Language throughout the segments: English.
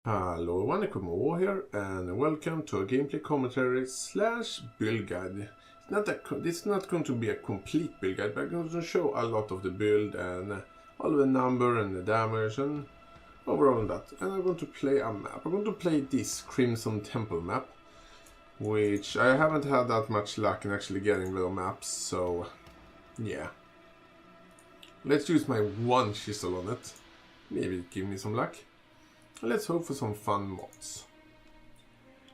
Hello everyone, here, and welcome to a gameplay commentary slash build guide. It's not going to be a complete build guide, but I'm going to show a lot of the build and all the number and the damage and overall that. And I'm going to play a map. I'm going to play this Crimson Temple map, which I haven't had that much luck in actually getting the maps, so yeah. Let's use my one chisel on it. Maybe give me some luck. Let's hope for some fun mods.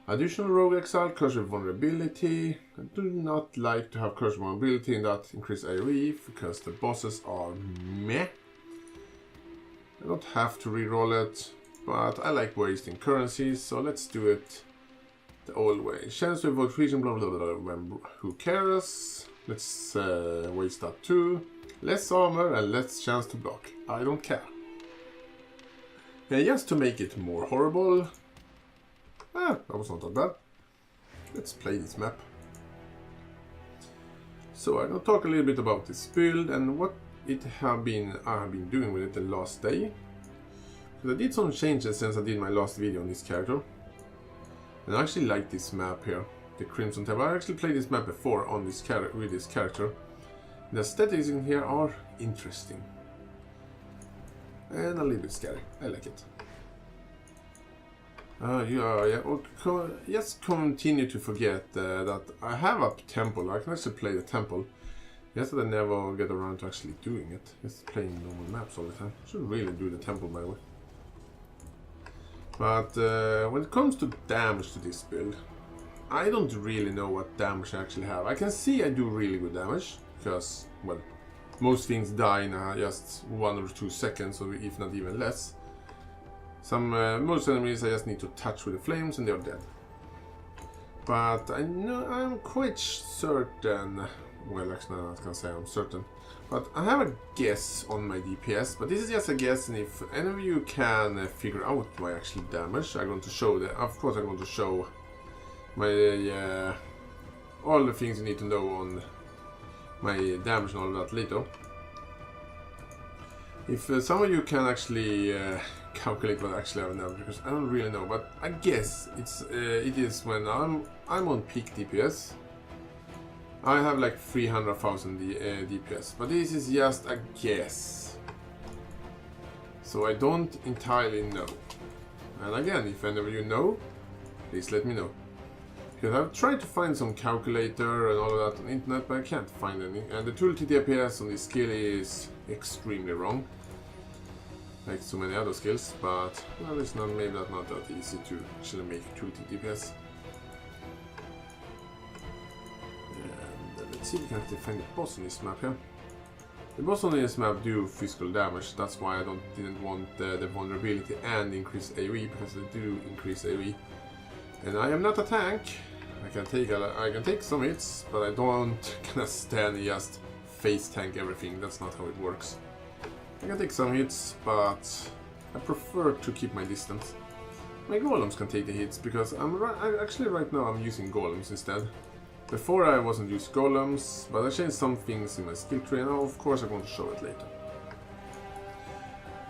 Additional rogue exile, curse of vulnerability. I do not like to have curse of vulnerability in that increased AoE because the bosses are meh. I don't have to reroll it, but I like wasting currencies, so let's do it the old way. Chance to evoke vision, blah blah blah blah. Who cares? Let's waste that too. Less armor and less chance to block. I don't care. Just to make it more horrible. That was not that bad. Let's play this map. So I'm gonna talk a little bit about this build and what I have been doing with it the last day. Because I did some changes since I did my last video on this character. And I actually like this map here, the Crimson Temple. I actually played this map before on this with this character. The aesthetics in here are interesting. And a little bit scary. I like it. Just continue to forget that I have a temple. I can actually play the temple. Just that I never get around to actually doing it. Just playing normal maps all the time. I should really do the temple, by the way. But when it comes to damage to this build, I don't really know what damage I actually have. I can see I do really good damage because, well, most things die in just 1 or 2 seconds, or if not even less. Most enemies I just need to touch with the flames and they're dead. But I know I'm quite certain. Well, actually, I'm not gonna say I'm certain, but I have a guess on my DPS. But this is just a guess, and if any of you can figure out my actual damage, I'm going to show that. Of course, I'm going to show my all the things you need to know on my damage and all that later. If some of you can actually calculate what actually I have now, because I don't really know, but I guess it is when I'm on peak DPS. I have like 300,000 DPS, but this is just a guess, so I don't entirely know. And again, if any of you know, please let me know. Because I've tried to find some calculator and all of that on the internet, but I can't find any. And the tooltip DPS on this skill is extremely wrong, like so many other skills. But well, it's not maybe not that easy to actually make tooltip DPS. And let's see if we can actually find the boss on this map here. The boss on this map do physical damage. That's why I didn't want the vulnerability and increase AoE, because they do increase AoE. And I am not a tank. I can take some hits, but I don't gonna stand and just face tank everything. That's not how it works. I can take some hits, but I prefer to keep my distance. My golems can take the hits because actually right now I'm using golems instead. Before I wasn't using golems, but I changed some things in my skill tree, and of course I'm going to show it later.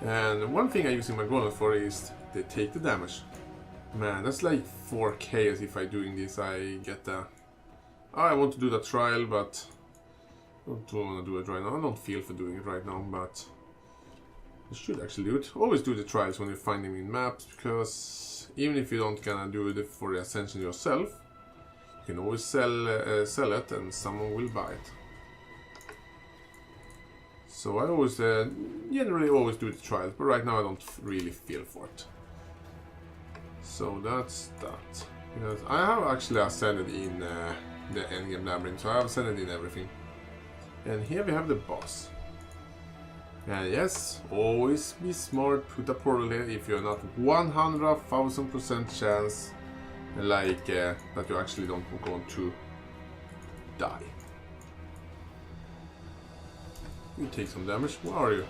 And one thing I use in my golems for is they take the damage. Man, that's like 4k as if I'm doing this. I get the... I want to do the trial, but I don't want to do it right now. I don't feel for doing it right now, but I should actually do it. Always do the trials when you find them in maps, because even if you don't gonna do it for the ascension yourself, you can always sell it and someone will buy it. So I always, generally always do the trials, but right now I don't really feel for it. So that's that. Because I have actually ascended in the endgame labyrinth, so I have ascended in everything. And here we have the boss. And yes, always be smart, put a portal here if you're not 100,000% chance like that you actually don't want to die. You take some damage. Where are you?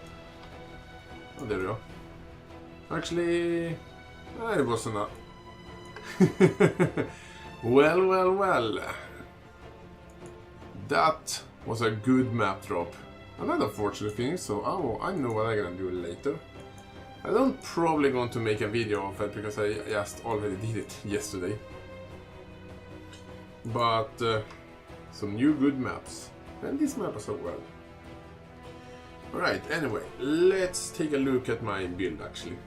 Oh, there you are. Actually, it wasn't a... Well. That was a good map drop. Another unfortunate thing, so I know what I'm gonna do later. I don't probably going to make a video of it because I just already did it yesterday. But some new good maps. And this map as well. Alright, anyway, let's take a look at my build actually.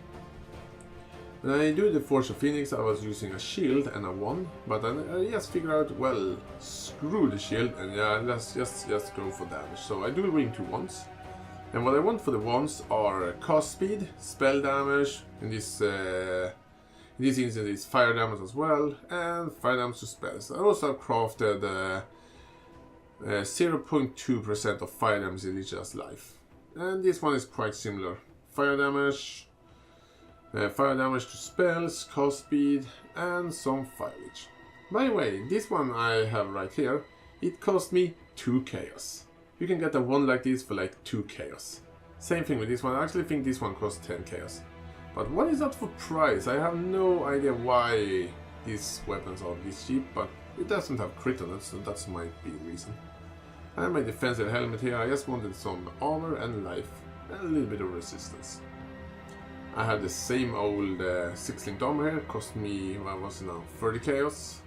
When I do the Forge of Phoenix, I was using a shield and a wand, but I just figured out, well, screw the shield and yeah, let's just go for damage. So I do bring 2 wands. And what I want for the wands are cast speed, spell damage, in this instance is fire damage as well, and fire damage to spells. I also have crafted 0.2% of fire damage in each other's life. And this one is quite similar. Fire damage to spells, cast speed, and some fire leech. By the way, this one I have right here, it cost me 2 chaos. You can get a wand like this for like 2 chaos. Same thing with this one. I actually think this one costs 10 chaos. But what is that for price? I have no idea why these weapons are this cheap, but it doesn't have crit on it, so that might be the reason. I have my defensive helmet here. I just wanted some armor and life, and a little bit of resistance. I had the same old 6-linked armor here. Cost me, what was it now, 30 chaos.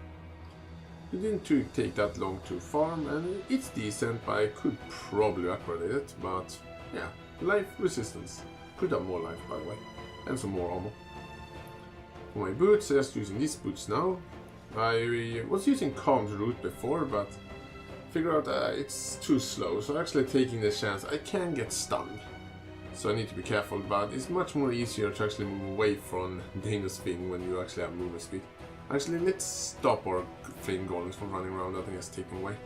It didn't take that long to farm, and it's decent, but I could probably upgrade it. But yeah, life resistance. Could have more life, by the way, and some more armor. For my boots, I'm just using these boots now. I was using Calm's route before, but figured out it's too slow, so actually taking the chance I can get stunned. So I need to be careful, but it's much more easier to actually move away from dangerous thing when you actually have movement speed. Actually, let's stop our flame golems from running around. I think it's taken away.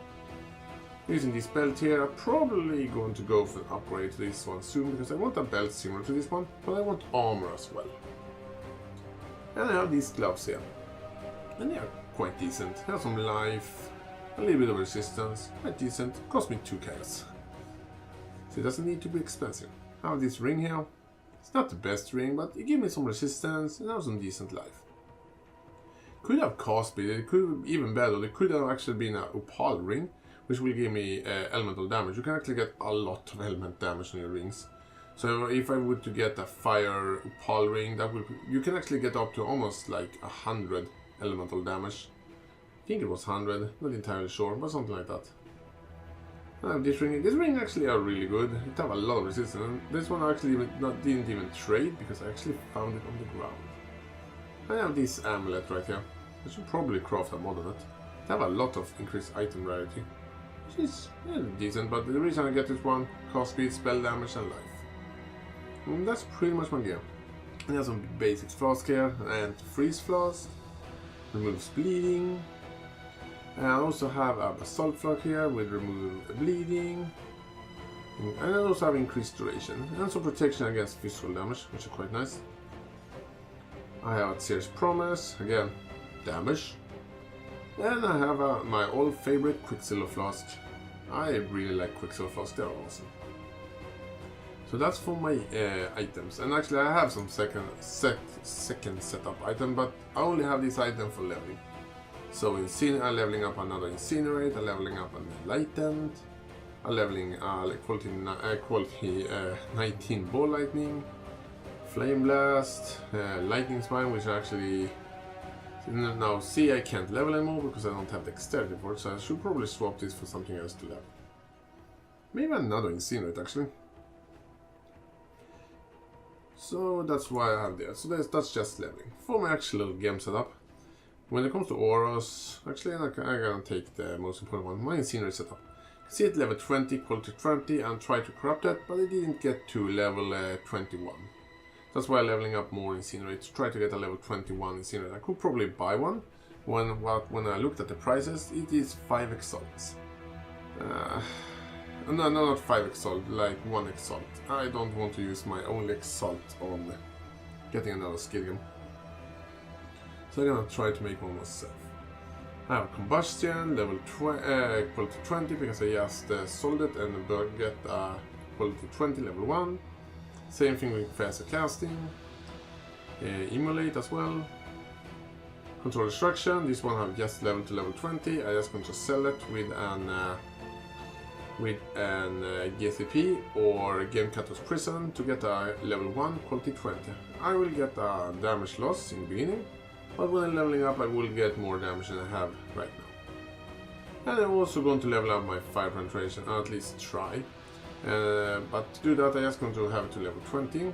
Using this belt here, I'm probably going to go for an upgrade to this one soon, because I want a belt similar to this one, but I want armor as well. And I have these gloves here. And they are quite decent. Have some life, a little bit of resistance, quite decent. Cost me 2 chaos. So it doesn't need to be expensive. I have this ring here. It's not the best ring, but it gives me some resistance and have some decent life. Could have cast speed, it could have even better. It could have actually been a opal ring, which will give me elemental damage. You can actually get a lot of element damage on your rings. So if I were to get a fire opal ring, you can actually get up to almost like 100 elemental damage. I think it was 100, not entirely sure, but something like that. This ring actually are really good. It have a lot of resistance. And this one I actually didn't even trade because I actually found it on the ground. I have this amulet right here. I should probably craft a mod on it. They have a lot of increased item rarity, which is decent, but the reason I get this one, cast speed, spell damage and life. And that's pretty much my gear. I have some basic flask here, and freeze flask, removes bleeding. And I also have a basalt flask here with remove bleeding. And I also have increased duration and some protection against physical damage, which is quite nice. I have a serious promise, again, damage. And I have my old favorite Quicksilver flask. I really like Quicksilver flask, they're awesome. So that's for my items. And actually I have some second setup item, but I only have this item for leveling. So I'm leveling up another Incinerate, I'm leveling up an Enlightened, I'm leveling quality 19 Ball Lightning, Flame Blast, Lightning Spine, which actually now see I can't level anymore because I don't have dexterity for it, so I should probably swap this for something else to level. Maybe another Incinerate actually. So that's why I have there. So that's just leveling. For my actual game setup, when it comes to auras, actually I'm gonna take the most important one, my Incinerate setup. See it level 20, quality 20, and try to corrupt it, but I didn't get to level 21. That's why I'm leveling up more Incinerate, to try to get a level 21 Incinerate. I could probably buy one. When I looked at the prices, it is 5 exalts. No, not 5 exalt, like 1 exalt. I don't want to use my only exalt on getting another skill game. So I'm gonna try to make one myself. I have combustion, level quality 20, because I just sold it and get quality 20, level 1. Same thing with faster casting. Immolate as well. Control destruction, this one I have just leveled to level 20. I just going to sell it with an with an GCP or Game Cutter's Prison to get a level 1 quality 20. I will get a damage loss in the beginning, but when I'm leveling up I will get more damage than I have right now. And I'm also going to level up my fire penetration, or at least try. But to do that I'm just going to have it to level 20,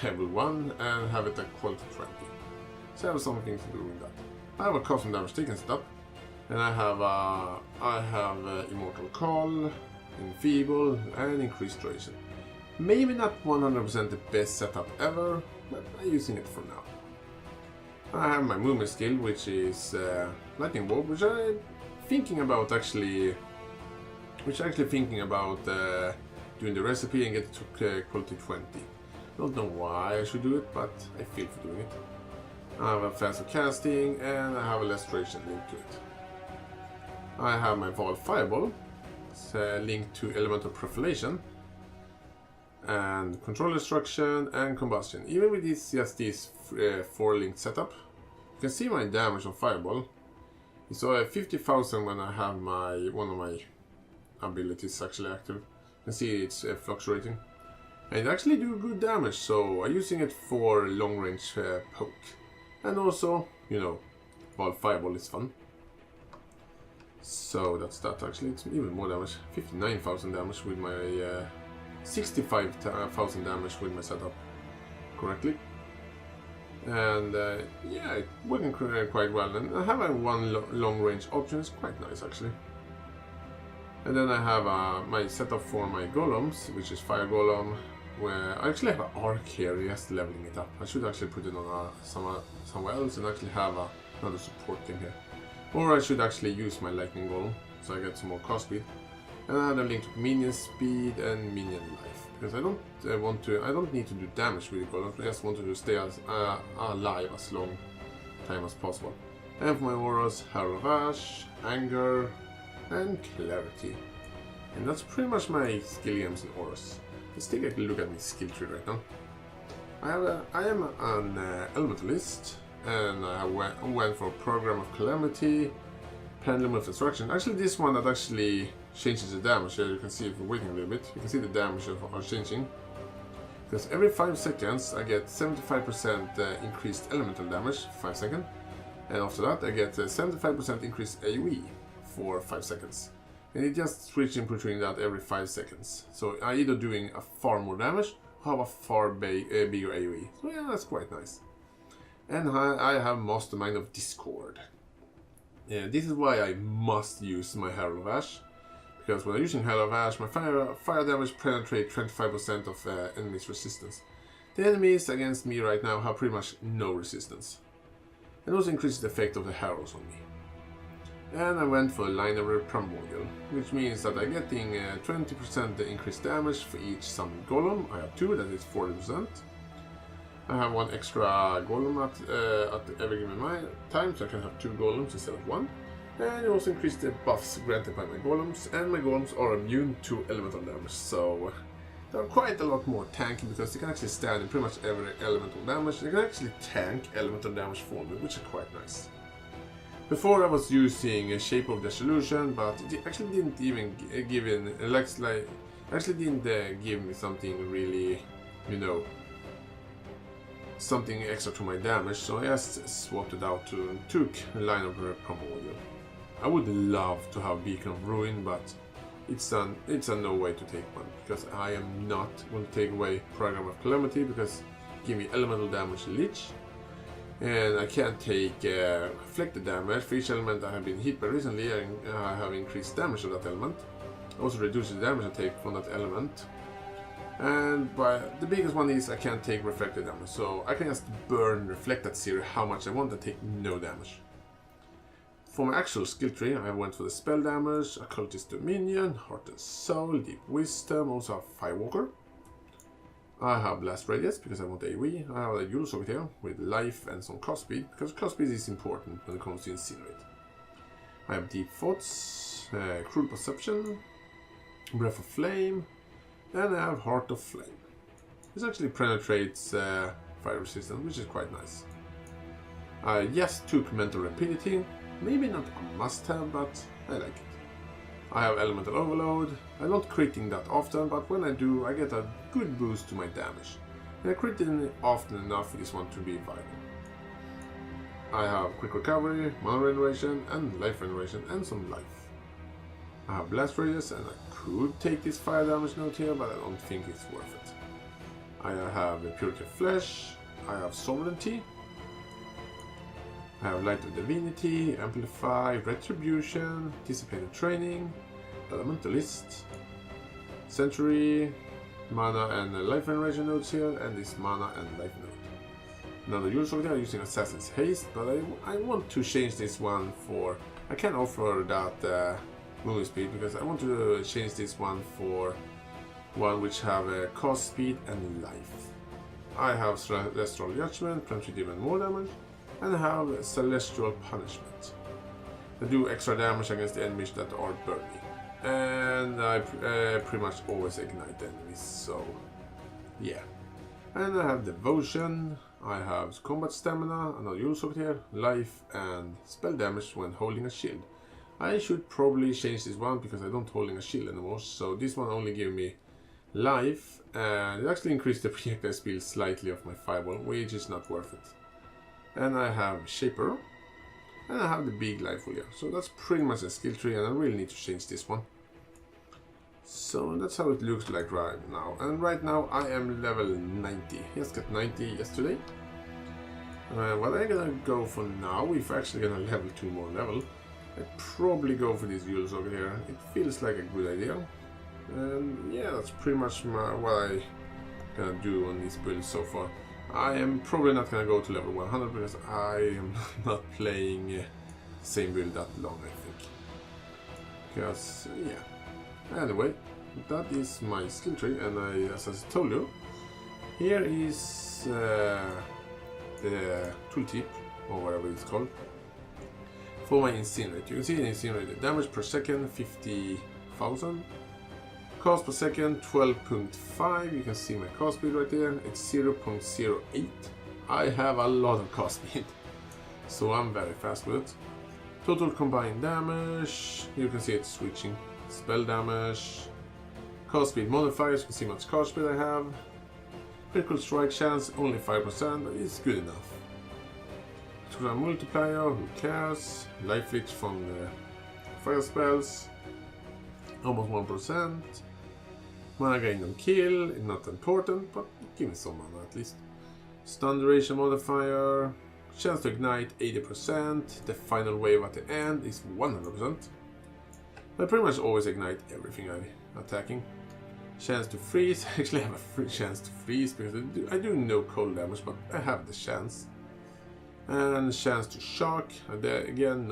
level 1, and have it at quality 20. So I have something to do with that. I have a custom damage taken setup, and I have Immortal Call, Enfeeble, and Increased Duration. Maybe not 100% the best setup ever, but I'm using it for now. I have my movement skill, which is Lightning Bolt, which I'm thinking about actually doing the recipe and get it to quality 20. Don't know why I should do it, but I feel for doing it. I have a faster casting and I have a less duration linked to it. I have my Val Fireball, it's linked to Elemental Profilation and Control Destruction and Combustion. Even with these 4 linked setup, you can see my damage on Fireball. It's 50,000 when I have one of my abilities actually active. You can see it's fluctuating. And it actually do good damage, so I'm using it for long range poke. And also, you know, Val Fireball is fun. So that's that actually, it's even more damage. 59,000 damage with my 65,000 damage with my setup correctly. And yeah, it's working quite well. And having one long range option is quite nice actually. And then I have my setup for my golems, which is Fire Golem, where I actually have an arc here, just leveling it up. I should actually put it on somewhere else and actually have another support thing here. Or I should actually use my Lightning Golem, so I get some more cost speed. And I have a link to minion speed and minion life, because I don't need to do damage with the golems, I just want to stay alive as long time as possible. And for my auras, Herald of Ash, Anger, and Clarity. And that's pretty much my skill games and auras. Let's take a look at my skill tree right now. I am an Elementalist, and I went for Program of Calamity, Pendulum of Destruction. Actually, this one that actually changes the damage. Here you can see if you're waiting a little bit, you can see the damage are changing. Because every 5 seconds I get 75% increased elemental damage, 5 seconds. And after that I get 75% increased AoE for 5 seconds. And it just switching between that every 5 seconds. So I either doing a far more damage or have a far bigger AoE. So yeah, that's quite nice. And I have Mastermind of Discord. Yeah, this is why I must use my Herald of Ash. Because when I'm using Herald of Ash, my fire damage penetrates 25% of enemies' resistance. The enemies against me right now have pretty much no resistance. And also increases the effect of the Heralds on me. And I went for a Linear Primordial, which means that I'm getting 20% increased damage for each summoned golem. I have 2, that is 40%. I have 1 extra golem at every given time, so I can have 2 golems instead of 1. And it also increased the buffs granted by my golems, and my golems are immune to elemental damage, so they're quite a lot more tanky because they can actually stand in pretty much every elemental damage. They can actually tank elemental damage for me, which is quite nice. Before I was using Shape of Dissolution, but it actually didn't even give me something really, you know, something extra to my damage, so I just swapped it out and took a line of Primordial. I would love to have Beacon of Ruin, but it's a no way to take one, because I am not going to take away Program of Calamity, because give me elemental damage leech, and I can't take afflicted damage. For each element I have been hit by recently, I have increased damage of that element. Also reduces the damage I take from that element. And the biggest one is I can't take reflected damage, so I can just burn Reflect at 0 how much I want and take no damage. For my actual skill tree, I went for the spell damage, Occultist Dominion, Heart and Soul, Deep Wisdom, also have Firewalker. I have Blast Radius because I want AoE. I have a Yule Socket here with life and some cost speed, because cost speed is important when it comes to Incinerate. I have Deep Thoughts, Cruel Perception, Breath of Flame, and I have Heart of Flame. This actually penetrates fire resistance, which is quite nice. I just took Mental Rapidity, maybe not a must-have, but I like it. I have Elemental Overload. I don't critting that often, but when I do, I get a good boost to my damage. And I critting often enough for this one to be viable. I have Quick Recovery, Mana Regeneration, and Life Regeneration, and some life. I have Blast Radius, and I could take this fire damage note here, but I don't think it's worth it. I have Purity of Flesh, I have Sovereignty, I have Light of Divinity, Amplify, Retribution, Dissipated Training, Elementalist, Century, Mana and Life Regeneration nodes here, and this Mana and Life node. Another use of that using Assassin's Haste, but I want to change this one for... I can offer that moving speed because I want to change this one for one which have a cost, speed and life. I have Celestial Judgment, penetrate even more damage, and I have Celestial Punishment. I do extra damage against the enemies that are burning. And I pretty much always ignite enemies, so yeah. And I have Devotion, I have Combat Stamina, another use of it here, Life and Spell Damage when holding a shield. I should probably change this one because I don't holding a shield anymore, so this one only gives me life, and it actually increased the projectile speed slightly of my fireball, which is not worth it. And I have Shaper, and I have the big life here, so that's pretty much a skill tree, and I really need to change this one. So that's how it looks like right now, and right now I am level 90. Just got 90 yesterday. What I'm gonna go for now, if I'm actually gonna level 2 more level, I'd probably go for this Yule over here. It feels like a good idea. And yeah, that's pretty much what I'm gonna do on this build so far. I am probably not gonna go to level 100 because I am not playing the same build that long, I think. Because, yeah. Anyway, that is my skill tree, and as I told you, here is the tooltip, or whatever it's called, for my Incinerate. You can see in Incinerate, damage per second 50,000, cost per second 12.5. You can see my cost speed right there, it's 0.08. I have a lot of cost speed, so I'm very fast with it. Total combined damage, you can see it's switching. Spell damage, cost speed modifiers, you can see how much cost speed I have. Critical strike chance, only 5%, but it's good enough. Total multiplier, who cares? Life leech from the fire spells, almost 1%. Mana gain on kill, not important, but give me some mana at least. Stun duration modifier, chance to ignite 80%, the final wave at the end is 100%. I pretty much always ignite everything I'm attacking. Chance to freeze, I actually have a free chance to freeze because I do no cold damage, but I have the chance. And chance to shock, and there again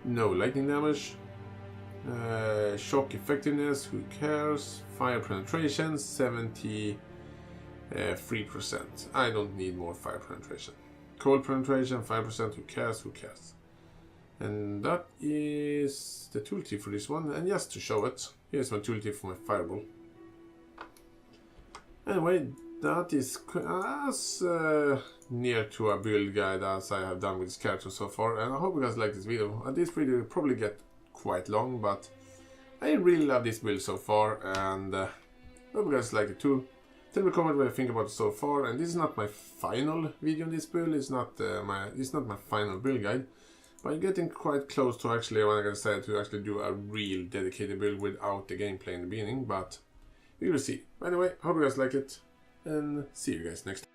no lightning damage. Shock effectiveness, who cares? Fire penetration, 73%. I don't need more fire penetration. Cold penetration, 5%, who cares, who cares? And that is the tooltip for this one, and just to show it, here's my tooltip for my fireball. Anyway, that is as near to a build guide as I have done with this character so far, and I hope you guys like this video. This video will probably get quite long, but I really love this build so far, and I hope you guys like it too. Tell me a comment what you think about it so far, and this is not my final video on this build, it's not my final build guide. But I'm getting quite close to actually when I decided to actually do a real dedicated build without the gameplay in the beginning, but we will see. Anyway, hope you guys like it, and see you guys next time.